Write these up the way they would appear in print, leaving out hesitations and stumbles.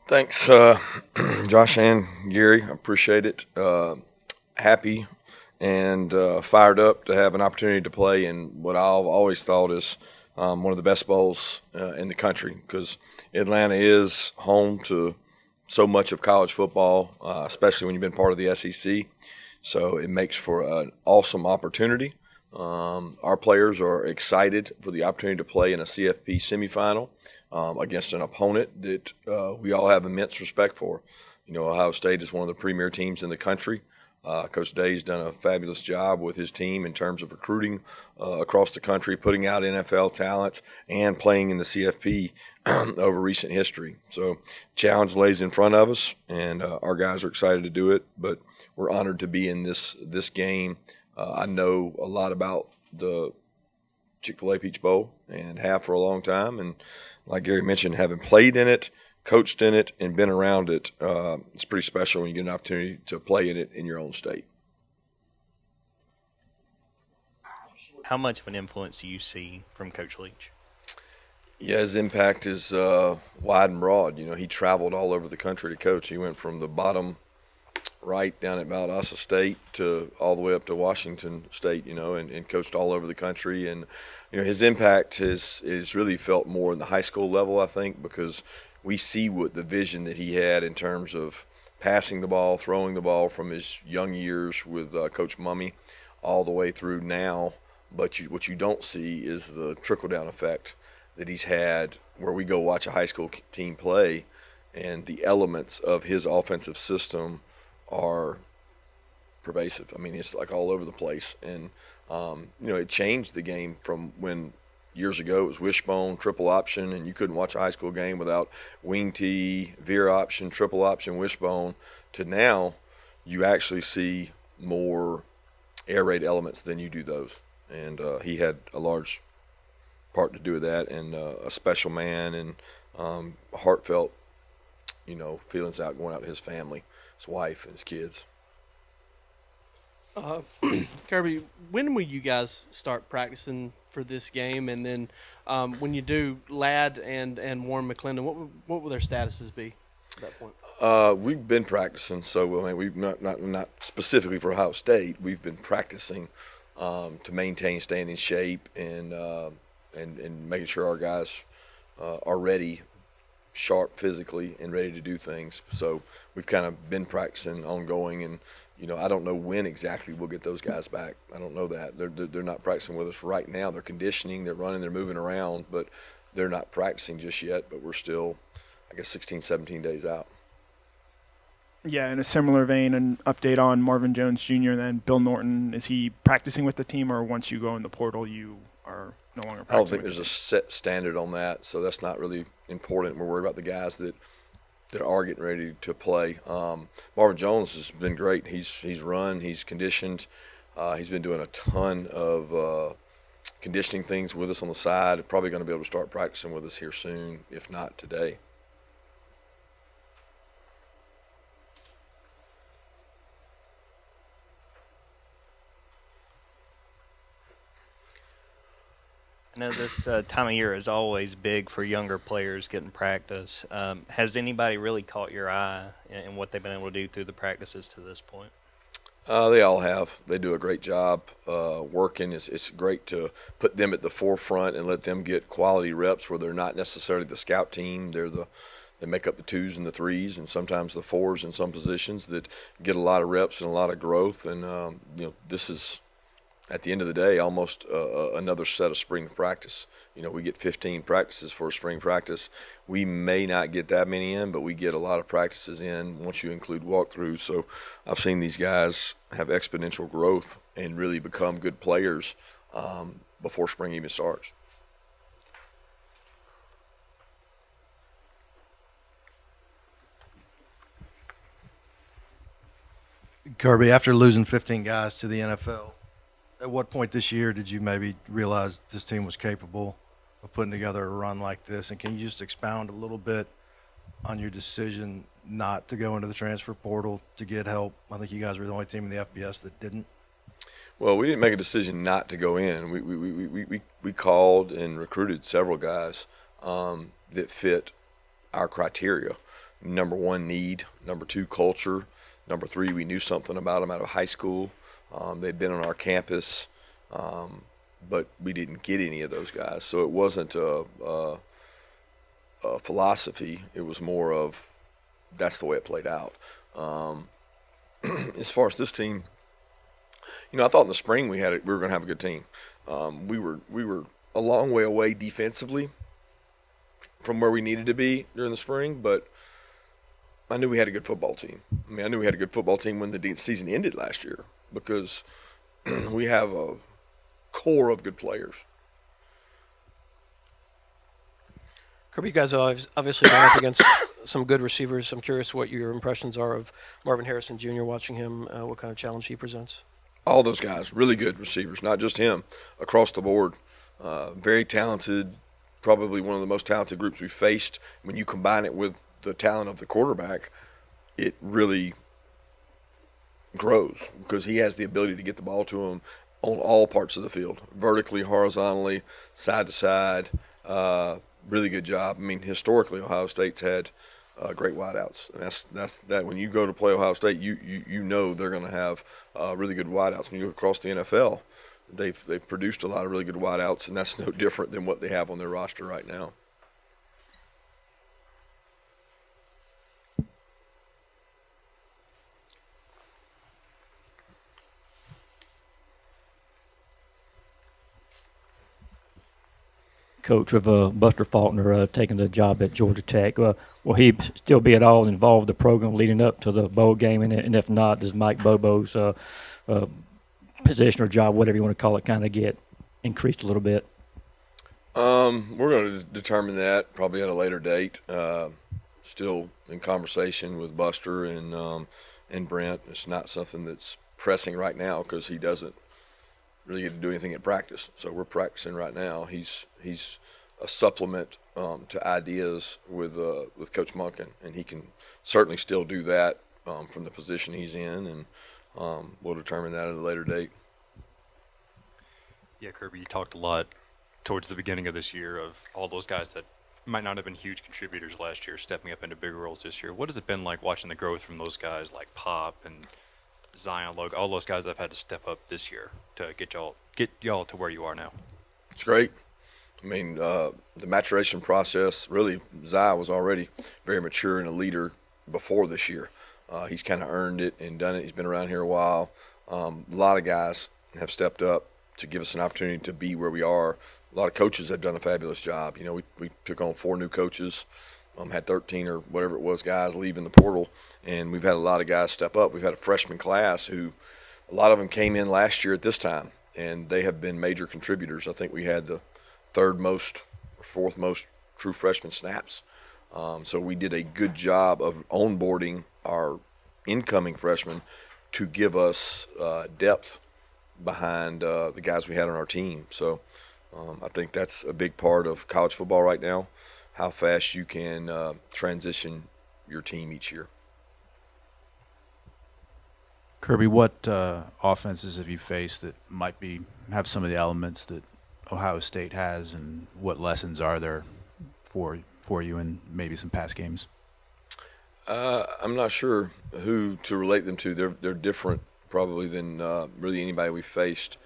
Thanks, Josh and Gary. I appreciate it. Happy and fired up to have an opportunity to play in what I've always thought is one of the best bowls in the country, because Atlanta is home to so much of college football, especially when you've been part of the SEC. So it makes for an awesome opportunity. Our players are excited for the opportunity to play in a CFP semifinal against an opponent that we all have immense respect for. You know, Ohio State is one of the premier teams in the country. Coach Day's done a fabulous job with his team in terms of recruiting across the country, putting out NFL talent, and playing in the CFP over recent history. So challenge lays in front of us, and our guys are excited to do it, but we're honored to be in this game. I know a lot about the Chick-fil-A Peach Bowl and have for a long time, and like Gary mentioned, having played in it, coached in it, and been around it, it's pretty special when you get an opportunity to play in it in your own state. How much of an influence do you see from Coach Leach? Yeah, his impact is wide and broad. You know, he traveled all over the country to coach. He went from the bottom right down at Valdosta State to all the way up to Washington State, you know, and coached all over the country. And, you know, his impact is really felt more in the high school level, I think, because we see what the vision that he had in terms of passing the ball, throwing the ball from his young years with Coach Mummy all the way through now. But what you don't see is the trickle-down effect that he's had where we go watch a high school team play, and the elements of his offensive system are pervasive. I mean, it's like all over the place. And, you know, it changed the game from when years ago it was wishbone, triple option, and you couldn't watch a high school game without wing tee, veer option, triple option, wishbone, to now you actually see more air raid elements than you do those. And he had a large part to do with that, and a special man, and heartfelt, you know, feelings out going out to his family, his wife, and his kids. Kirby, when will you guys start practicing for this game? And then when you do, Ladd and Warren McClendon, what will their statuses be at that point? We've been practicing, so I mean, we've not specifically for Ohio State. We've been practicing to maintain, staying in shape, and making sure our guys are ready, sharp physically, and ready to do things. So we've kind of been practicing ongoing, and you know, I don't know when exactly we'll get those guys back. I don't know that. They're not practicing with us right now. They're conditioning, they're running, they're moving around, but they're not practicing just yet. But we're still, I guess, 16, 17 days out. Yeah, in a similar vein, an update on Marvin Jones Jr. and then Bill Norton. Is he practicing with the team, or once you go in the portal, you are no longer practicing? I don't think there's a set standard on that, so that's not really important. We're worried about the guys that are getting ready to play. Marvin Jones has been great. He's run, he's conditioned. He's been doing a ton of conditioning things with us on the side. Probably going to be able to start practicing with us here soon, if not today. I know this time of year is always big for younger players getting practice. Has anybody really caught your eye in what they've been able to do through the practices to this point? They all have. They do a great job working. It's great to put them at the forefront and let them get quality reps where they're not necessarily the scout team. They make up the 2s and the 3s and sometimes the 4s in some positions that get a lot of reps and a lot of growth. And you know, this is, at the end of the day, almost another set of spring practice. You know, we get 15 practices for a spring practice. We may not get that many in, but we get a lot of practices in once you include walkthroughs. So I've seen these guys have exponential growth and really become good players before spring even starts. Kirby, after losing 15 guys to the NFL, at what point this year did you maybe realize this team was capable of putting together a run like this? And can you just expound a little bit on your decision not to go into the transfer portal to get help? I think you guys were the only team in the FBS that didn't. Well, we didn't make a decision not to go in. We called and recruited several guys that fit our criteria. number one, need. Number two, culture. Number three, we knew something about them out of high school. They'd been on our campus, but we didn't get any of those guys. So it wasn't a philosophy. It was more of that's the way it played out. As far as this team, I thought in the spring we were going to have a good team. We were a long way away defensively from where we needed to be during the spring, but I knew we had a good football team. I knew we had a good football team when the season ended last year because we have a core of good players. Kirby, you guys have obviously gone up against some good receivers. I'm curious what your impressions are of Marvin Harrison Jr., watching him, what kind of challenge he presents. All those guys, really good receivers, not just him, across the board. Very talented, probably one of the most talented groups we've faced. When you combine it with the talent of the quarterback, it really grows because he has the ability to get the ball to him on all parts of the field, vertically, horizontally, side to side. Really good job. Historically, Ohio State's had great wideouts, and that's that. When you go to play Ohio State, you know they're going to have really good wideouts. When you go across the NFL, they've produced a lot of really good wideouts, and that's no different than what they have on their roster right now. Coach, of Buster Faulkner taking the job at Georgia Tech. Will he still be at all involved in the program leading up to the bowl game? And if not, does Mike Bobo's position or job, whatever you want to call it, kind of get increased a little bit? We're going to determine that probably at a later date. Still in conversation with Buster and Brent. It's not something that's pressing right now because he doesn't really get to do anything at practice. So we're practicing right now. He's a supplement to ideas with Coach Monken, and he can certainly still do that from the position he's in, and we'll determine that at a later date. Yeah, Kirby, you talked a lot towards the beginning of this year of all those guys that might not have been huge contributors last year stepping up into bigger roles this year. What has it been like watching the growth from those guys like Pop and Zion, Logan, all those guys that have had to step up this year to get y'all to where you are now? It's great. The maturation process, really, Zion was already very mature and a leader before this year. He's kind of earned it and done it. He's been around here a while. A lot of guys have stepped up to give us an opportunity to be where we are. A lot of coaches have done a fabulous job. We took on 4 new coaches, had 13 or whatever it was guys leaving the portal, and we've had a lot of guys step up. We've had a freshman class who a lot of them came in last year at this time, and they have been major contributors. I think we had the 3rd most or 4th most true freshman snaps. So we did a good job of onboarding our incoming freshmen to give us depth behind the guys we had on our team. So I think that's a big part of college football right now, how fast you can transition your team each year. Kirby, what offenses have you faced that might have some of the elements that Ohio State has, and what lessons are there for you in maybe some past games? I'm not sure who to relate them to. They're different probably than really anybody we've faced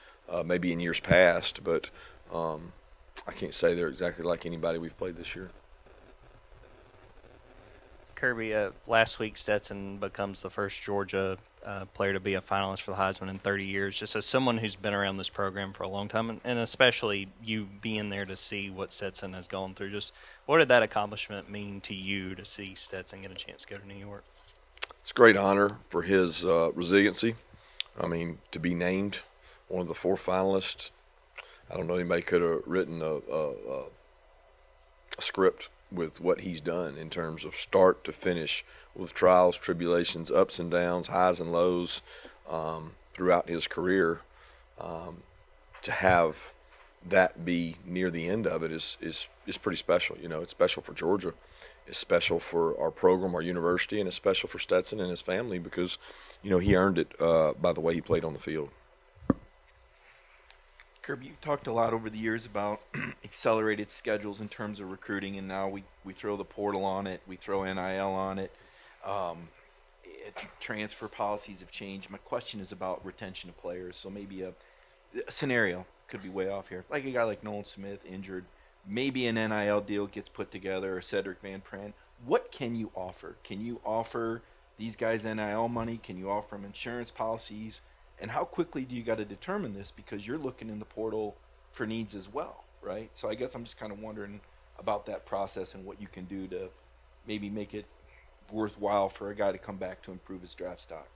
maybe in years past, but I can't say they're exactly like anybody we've played this year. Kirby, last week Stetson becomes the first Georgia player to be a finalist for the Heisman in 30 years. Just as someone who's been around this program for a long time, and especially you being there to see what Stetson has gone through, just what did that accomplishment mean to you to see Stetson get a chance to go to New York? It's a great honor for his resiliency. To be named one of the 4 finalists, I don't know anybody could have written a script with what he's done in terms of start to finish with trials, tribulations, ups and downs, highs and lows throughout his career. To have that be near the end of it is pretty special. It's special for Georgia. It's special for our program, our university, and it's special for Stetson and his family because, he earned it by the way he played on the field. Kirby, you talked a lot over the years about accelerated schedules in terms of recruiting, and now we throw the portal on it, we throw NIL on it. Transfer policies have changed. My question is about retention of players. So maybe a scenario could be way off here, like a guy like Nolan Smith injured. Maybe an NIL deal gets put together, or Cedric Van Pran. What can you offer? Can you offer these guys NIL money? Can you offer them insurance policies? And how quickly do you got to determine this, because you're looking in the portal for needs as well, right? So I guess I'm just kind of wondering about that process and what you can do to maybe make it worthwhile for a guy to come back to improve his draft stock.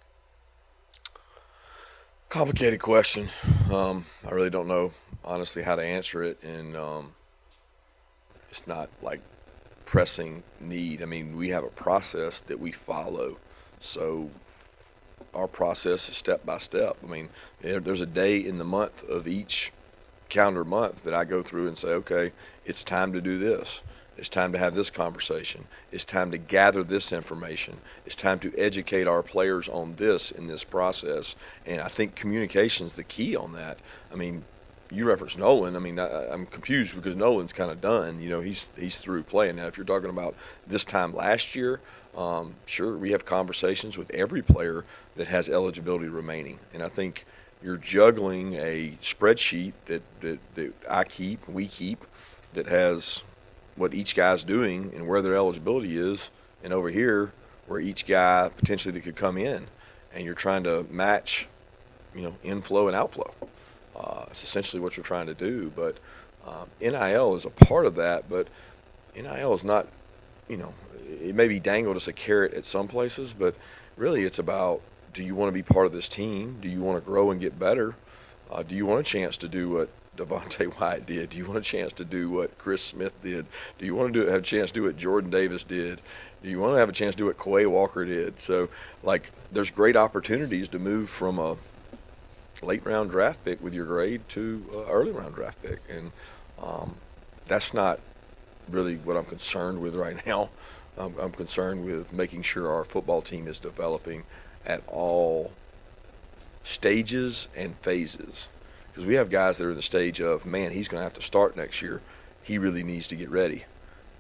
Complicated question. I really don't know, honestly, how to answer it, and it's not like pressing need. I mean, we have a process that we follow, so our process is step by step. I mean, there's a day in the month of each calendar month that I go through and say, okay, it's time to do this. It's time to have this conversation. It's time to gather this information. It's time to educate our players on this in this process. And I think communication is the key on that. I mean, you referenced Nolan. I mean, I'm confused because Nolan's kind of done. You know, he's through playing. Now, if you're talking about this time last year, sure, we have conversations with every player that has eligibility remaining. And I think you're juggling a spreadsheet that I keep, we keep, that has what each guy's doing and where their eligibility is, and over here where each guy potentially that could come in, and you're trying to match, you know, inflow and outflow. It's essentially what you're trying to do. But NIL is a part of that, but NIL is not, you know, it may be dangled as a carrot at some places, but really it's about, do you want to be part of this team? Do you want to grow and get better? Do you want a chance to do what Devontae White did? Do you want a chance to do what Chris Smith did? Do you want to have a chance to do what Jordan Davis did? Do you want to have a chance to do what Quay Walker did? So, like, there's great opportunities to move from a late round draft pick with your grade to early round draft pick, and that's not really what I'm concerned with right now. I'm concerned with making sure our football team is developing at all stages and phases. Because we have guys that are in the stage of, man, he's going to have to start next year. He really needs to get ready.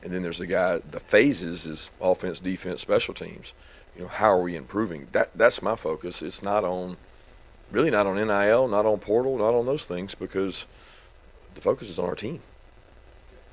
And then there's the phases is offense, defense, special teams. You know, how are we improving? That's my focus. It's not on, really not on NIL, not on portal, not on those things, because the focus is on our team.